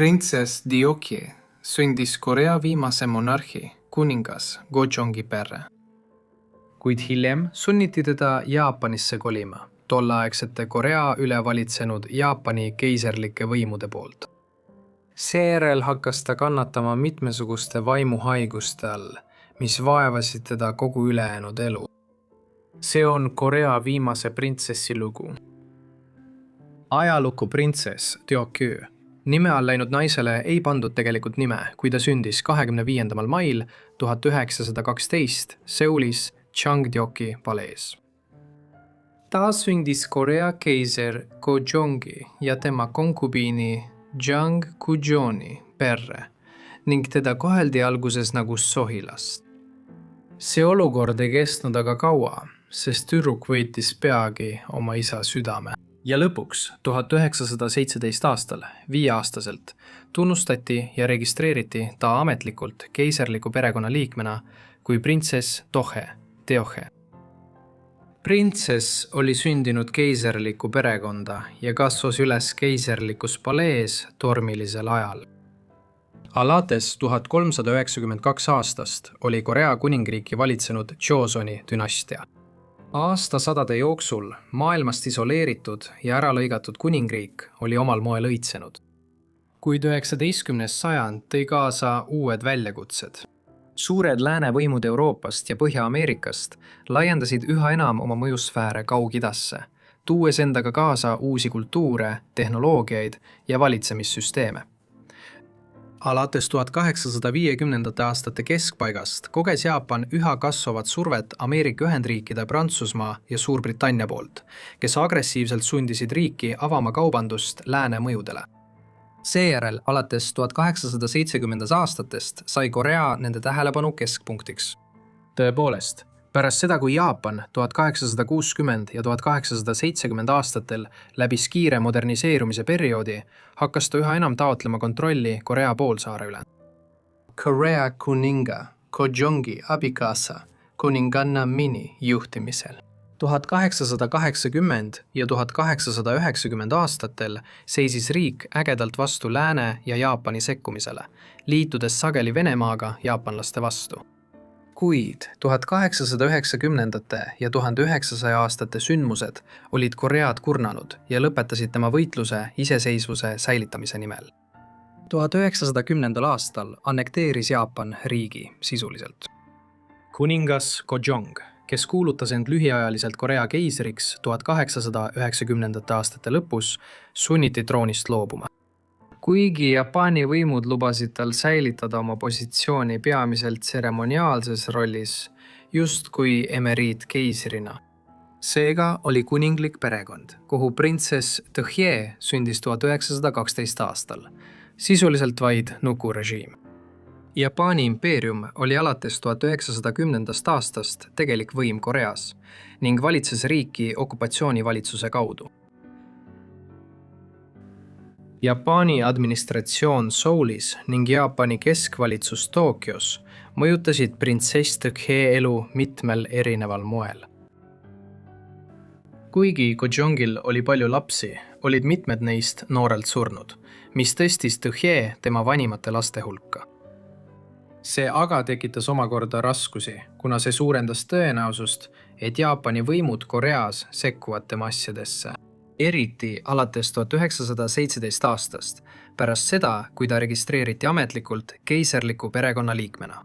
Printsess Diokje sündis Korea viimase monarhi, kuningas Gojongi perre. Kuid hiljem sunniti teda Jaapanisse kolima, tolleaegsete Korea üle valitsenud Jaapani keiserlike võimude poolt. Seejärel hakkas ta kannatama mitmesuguste vaimuhaiguste all, mis vaevasid teda kogu ülejäänud elu. See on Korea viimase printsessi lugu. Ajaluku printsess Diokje nime all läinud naisele ei pandud tegelikult nime, kui ta sündis 25. mail 1912 Seulis Changdeoki palees. Ta sündis Korea keiser Gojongi ja tema konkubiini Jang Kujoni perre ning teda koheldi alguses nagu sohilast. See olukord ei kestnud aga kaua, sest tüdruk võitis peagi oma isa südame. Ja lõpuks 1917 aastal, 5-aastaselt, tunnustati ja registreeriti ta ametlikult keiserliku perekonna liikmena kui printsess Deokje. Printsess oli sündinud keiserlikku perekonda ja kasvas üles keiserlikus palees tormilisel ajal. Alates 1392 aastast oli Korea kuningriiki valitsenud Joseoni dünastia. Aastasadade jooksul maailmast isoleeritud ja ära lõigatud kuningriik oli omal moel õitsenud. Kuid 19. sajand tõi kaasa uued väljakutsed. Suured lääne võimud Euroopast ja Põhja-Ameerikast laiendasid üha enam oma mõjusfääre Kaug-Idasse, tuues endaga kaasa uusi kultuure, tehnoloogiaid ja valitsemissüsteeme. Alates 1850. aastate keskpaigast koges Jaapan üha kasvavat survet Ameerika Ühendriikide, Prantsusmaa ja Suurbritannia poolt, kes agressiivselt sundisid riiki avama kaubandust lääne mõjudele. Seejärel alates 1870. aastatest sai Korea nende tähelepanu keskpunktiks. Tõepoolest, pärast seda, kui Jaapan 1860 ja 1870 aastatel läbis kiire moderniseerumise perioodi, hakkas ta üha enam taotlema kontrolli Korea poolsaare üle. Korea kuninga Gojongi abikaasa kuninganna Mini juhtimisel. 1880 ja 1890 aastatel seisis riik ägedalt vastu Lääne ja Jaapani sekkumisele, liitudes sageli Venemaaga jaapanlaste vastu. Kuid 1890. ja 1900 aastate sündmused olid Koread kurnanud ja lõpetasid tema võitluse iseseisvuse säilitamise nimel. 1910. aastal annekteeris Jaapan riigi sisuliselt. Kuningas Gojong, kes kuulutas end lühiajaliselt Korea keisriks 1890. aastate lõpus, sunniti troonist loobuma. Kuigi Jaapani võimud lubasid tal säilitada oma positsiooni peamiselt tseremoniaalses rollis, justkui emeriitkeisrina. Seega oli kuninglik perekond, kuhu printsess Deokje sündis 1912 aastal, sisuliselt vaid nukurežiim. Jaapani impeerium oli alates 1910. aastast tegelik võim Koreas ning valitses riiki okupatsioonivalitsuse kaudu. Jaapani administratsioon Soulis ning Jaapani keskvalitsus Tokyos mõjutasid printsess Deokje elu mitmel erineval moel. Kuigi Gojongil oli palju lapsi, olid mitmed neist noorelt surnud, mis tõstis Deokje tema vanimate laste hulka. See aga tekitas omakorda raskusi, kuna see suurendas tõenäosust, et Jaapani võimud Koreas sekkuvad tema asjadesse. Eriti alates 1917 aastast, pärast seda, kui ta registreeriti ametlikult keiserliku perekonna liikmena.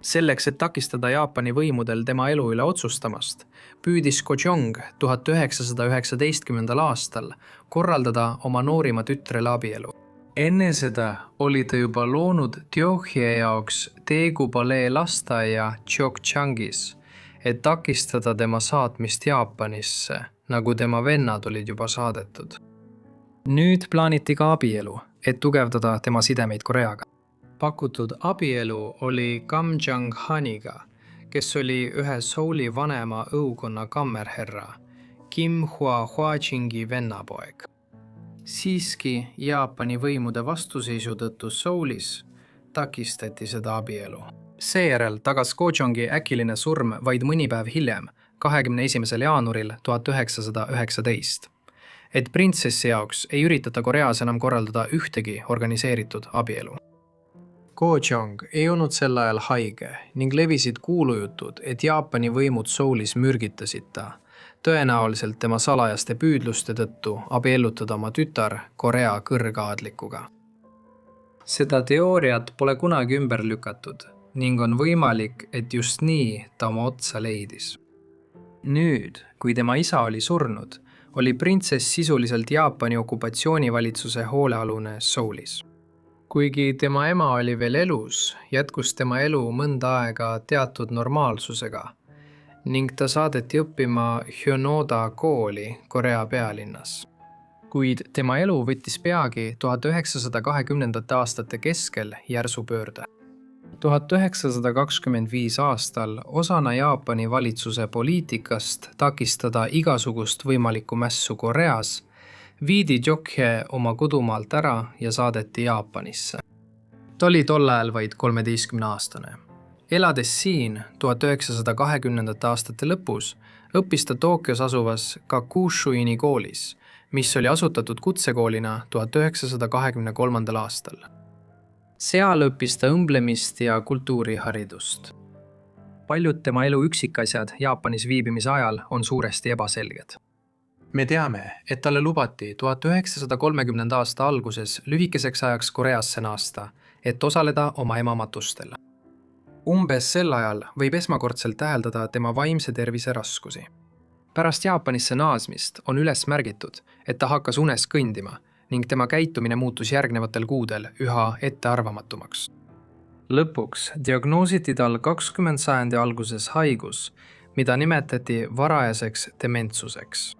Selleks, et takistada Jaapani võimudel tema elu üle otsustamast, püüdis Gojong 1919. aastal korraldada oma noorima tütrele abielu. Enne seda oli ta juba loonud Deokje jaoks Daegu palee lasteaia Cheokchangis, et takistada tema saatmist Jaapanisse, nagu tema vennad olid juba saadetud. Nüüd plaaniti ka abielu, et tugevdada tema sidemeid Koreaga. Pakutud abielu oli Kam Jang-haniga, kes oli ühe Souli vanema õukonna kammerherra, Kim Hua-Hwajingi vennapoeg. Siiski Jaapani võimude vastuseisu tõttu Soulis takistati seda abielu. Seejärel tagas Gojongi äkiline surm vaid mõni päev hiljem, 21. jaanuaril 1919. et printsessi jaoks ei üritata Koreas enam korraldada ühtegi organiseeritud abielu. Go Jong ei olnud sel ajal haige ning levisid kuulujutud, et Jaapani võimud Soulis mürgitasid ta, tõenäoliselt tema salajaste püüdluste tõttu abiellutada oma tütar Korea kõrgaadlikuga. Seda teooriat pole kunagi ümber lükatud ning on võimalik, et just nii ta oma otsa leidis. Nüüd, kui tema isa oli surnud, oli printsess sisuliselt Jaapani okupatsioonivalitsuse hoolealune Soulis. Kuigi tema ema oli veel elus, jätkus tema elu mõnda aega teatud normaalsusega ning ta saadeti õppima Hyonoda kooli Korea pealinnas. Kuid tema elu võttis peagi 1920. aastate keskel järsu pöörde. 1925 aastal osana Jaapani valitsuse poliitikast takistada igasugust võimalikku mässu Koreas, viidi Jokhe oma kodumaalt ära ja saadeti Jaapanisse. Ta oli tol ajal vaid 13-aastane. Elades siin 1920. aastate lõpus, õppis ta Tokyos asuvas Kakushuini koolis, mis oli asutatud kutsekoolina 1923. aastal. Seal õppis ta õmblemist ja kultuuriharidust. Paljud tema elu üksikasjad Jaapanis viibimise ajal on suuresti ebaselged. Me teame, et talle lubati 1930. aasta alguses lühikeseks ajaks Koreasse naasta, et osaleda oma ema matustel. Umbes sel ajal võib esmakordselt täheldada tema vaimse tervise raskusi. Pärast Jaapanisse naasmist on üles märgitud, et ta hakkas unes kõndima ning tema käitumine muutus järgnevatel kuudel üha ettearvamatumaks. Lõpuks diagnoositi tal 20. sajandi alguses haigus, mida nimetati varajaseks dementsuseks.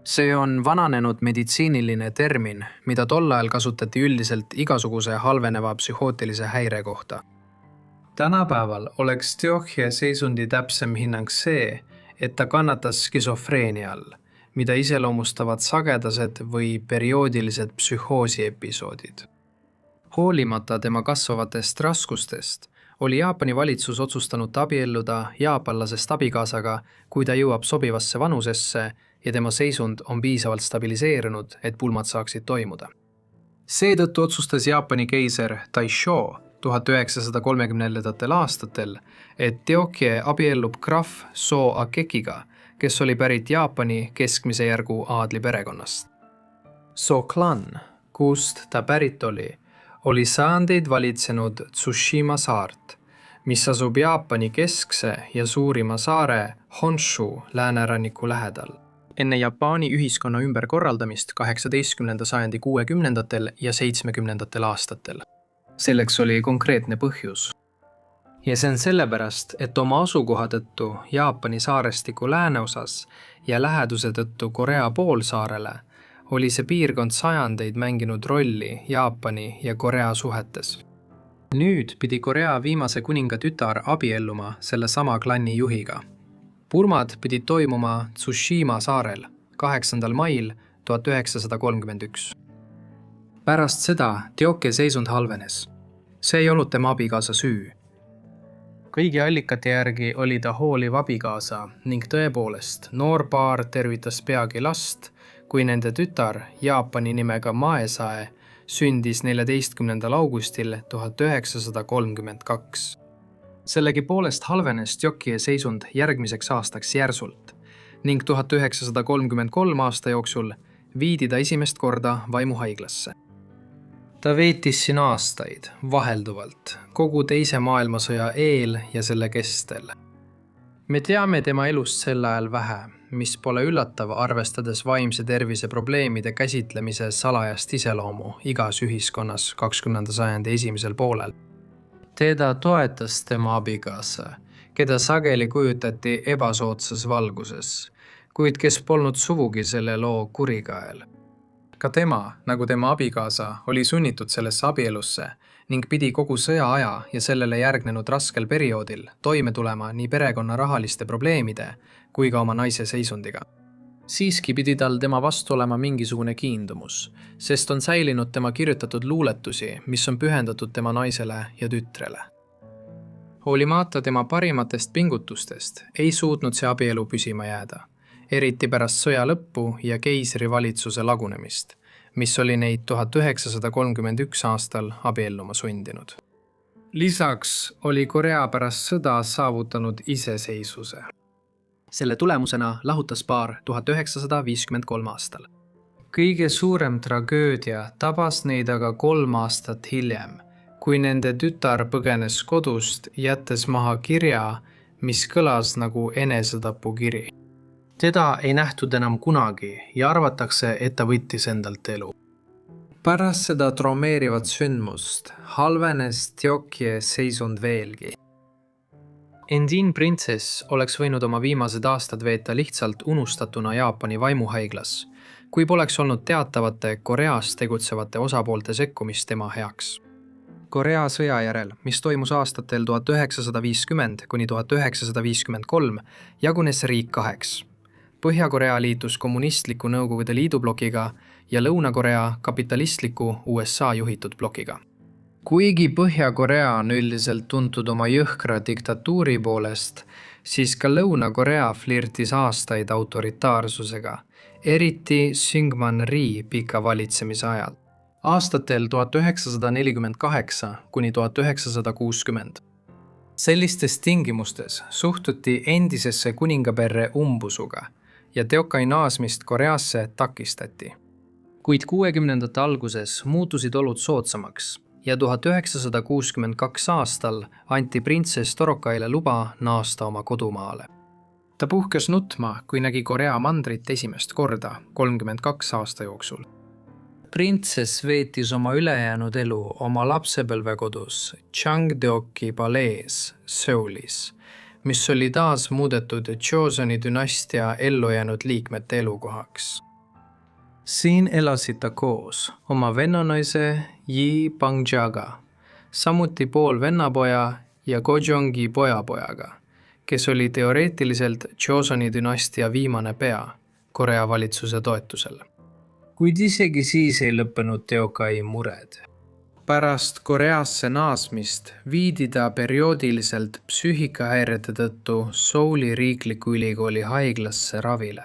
See on vananenud meditsiiniline termin, mida tol ajal kasutati üldiselt igasuguse halveneva psühhootilise häire kohta. Tänapäeval oleks Teohje seisundi täpsem hinnang see, et ta kannatas skisofreenia all, mida iseloomustavad sagedased või perioodilised psühhoosiepisoodid. Hoolimata tema kasvavatest raskustest, oli Jaapani valitsus otsustanud abielluda jaapanlasest abikaasaga, kui ta jõuab sobivasse vanusesse ja tema seisund on piisavalt stabiliseerunud, et pulmad saaksid toimuda. Seetõttu otsustas Jaapani keiser Taisho 1934. aastatel, et Teohje abiellub krahv So Akekiga, kes oli pärit Jaapani keskmise järgu aadli perekonnast. So klan, kust ta pärit oli sajandeid valitsenud Tsushima saart, mis asub Jaapani keskse ja suurima saare Honshu lääneranniku lähedal. Enne Jaapani ühiskonna ümberkorraldamist 18. sajandi 60. ja 70. aastatel. Selleks oli konkreetne põhjus. Ja see on sellepärast, et oma asukoha tõttu Jaapani saarestiku lääneosas ja läheduse tõttu Korea poolsaarele oli see piirkond sajandeid mänginud rolli Jaapani ja Korea suhetes. Nüüd pidi Korea viimase kuninga tütar abielluma selle sama klanni juhiga. Purmad pidid toimuma Tsushima saarel 8. mail 1931. Pärast seda Teohje seisund halvenes. See ei olnud tema abikaasa süü. Kõigi allikate järgi oli ta hooliv abikaasa ning tõepoolest noor paar tervitas peagi last, kui nende tütar Jaapani nimega Maesae sündis 14. augustil 1932. Sellegipoolest halvenes Teohje seisund järgmiseks aastaks järsult ning 1933 aasta jooksul viidi ta esimest korda vaimuhaiglasse. Ta veetis siin aastaid, vahelduvalt, kogu teise maailmasõja eel ja selle kestel. Me teame tema elust sel ajal vähe, mis pole üllatav, arvestades vaimse tervise probleemide käsitlemise salajast iseloomu igas ühiskonnas 20. sajandi esimesel poolel. Teda toetas tema abikaasa, keda sageli kujutati ebasoodsas valguses, kuid kes polnud sugugi selle loo kurikael. Ka tema, nagu tema abikaasa, oli sunnitud sellesse abielusse ning pidi kogu sõja aja ja sellele järgnenud raskel perioodil toime tulema nii perekonna rahaliste probleemide kui ka oma naise seisundiga. Siiski pidi tal tema vastu olema mingisugune kiindumus, sest on säilinud tema kirjutatud luuletusi, mis on pühendatud tema naisele ja tütrele. Hoolimata tema parimatest pingutustest ei suutnud see abielu püsima jääda. eriti pärast sõja lõppu ja keisri valitsuse lagunemist, mis oli neid 1931 aastal abielluma sundinud. Lisaks oli Korea pärast sõda saavutanud iseseisvuse. Selle tulemusena lahutas paar 1953 aastal. Kõige suurem tragöödia tabas neid aga 3 aastat hiljem, kui nende tütar põgenes kodust, jättes maha kirja, mis kõlas nagu enesetapukiri. Teda ei nähtud enam kunagi ja arvatakse, et ta võttis endalt elu. Pärast seda traumeerivat sündmust halvenes Teokje seisund veelgi. Endine printsess oleks võinud oma viimased aastad veeta lihtsalt unustatuna Jaapani vaimuhaiglas, kui poleks olnud teatavate Koreas tegutsevate osapoolte sekkumist tema heaks. Korea sõja järel, mis toimus aastatel 1950 kuni 1953, jagunes riik 2. Põhja-Korea liitus kommunistliku Nõukogude Liidu blokiga ja Lõuna-Korea kapitalistliku USA juhitud blokiga. Kuigi Põhja-Korea on üldiselt tuntud oma jõhkra diktatuuri poolest, siis ka Lõuna-Korea flirtis aastaid autoritaarsusega, eriti Syngman Rhee pika valitsemise ajal, aastatel 1948 kuni 1960. Sellistes tingimustes suhtuti endisesse kuningaperre umbusuga ja Teokai naasmist Koreasse takistati. Kuid 60ndate alguses muutusid olud soodsamaks ja 1962 aastal anti printsess Torokaile luba naasta oma kodumaale. Ta puhkes nutma, kui nägi Korea mandrit esimest korda 32 aasta jooksul. Printsess veetis oma ülejäänud elu oma lapsepõlvekodus Changdeoki palees Seulis, mis oli taas muudetud Joseoni dünastia ellujäänud liikmete elukohaks. Siin elasid ta koos oma vennanaise Yi Bangjaga, samuti pool vennapoja ja Gojongi pojapojaga, kes oli teoreetiliselt Joseoni dünastia viimane pea Korea valitsuse toetusel. Kuid isegi siis ei lõppenud Teokai mured. Pärast Koreasse naasmist viidi ta perioodiliselt psüühikahäirete tõttu Seouli riikliku ülikooli haiglasse ravile.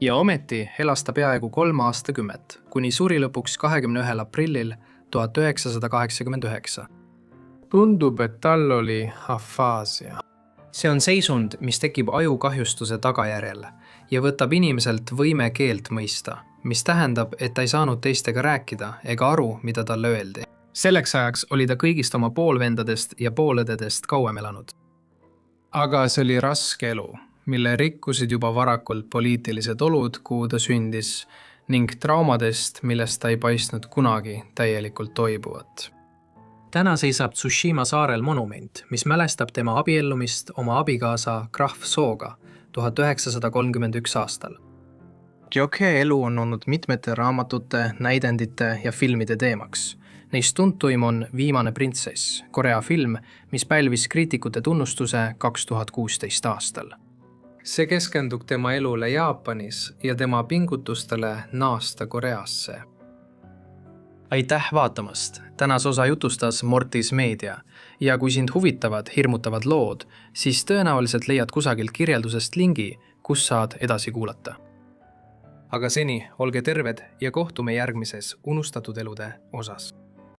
Ja ometi elas ta peaaegu 3 aastakümmet, kuni suri lõpuks 21. aprillil 1989. Tundub, et tal oli afaasia. See on seisund, mis tekib ajukahjustuse tagajärjel ja võtab inimeselt võime keelt mõista, mis tähendab, et ta ei saanud teistega rääkida ega aru, mida talle öeldi. Selleks ajaks oli ta kõigist oma poolvendadest ja poolõdedest kauem elanud. Aga see oli raske elu, mille rikkusid juba varakult poliitilised olud, kuhu ta sündis, ning traumadest, millest ta ei paistnud kunagi täielikult toibuvat. Täna seisab Tsushima saarel monument, mis mälestab tema abiellumist oma abikaasa Graf Sooga 1931 aastal. Teokje elu on olnud mitmete raamatute, näidendite ja filmide teemaks. Neist tuntuim on Viimane printsess, Korea film, mis pälvis kriitikute tunnustuse 2016 aastal. See keskendub tema elule Jaapanis ja tema pingutustele naasta Koreasse. Aitäh vaatamast! Tänas osa jutustas Mortis Meedia ja kui sind huvitavad, hirmutavad lood, siis tõenäoliselt leiad kusagilt kirjeldusest lingi, kus saad edasi kuulata. Aga seni olge terved ja kohtume järgmises unustatud elude osas.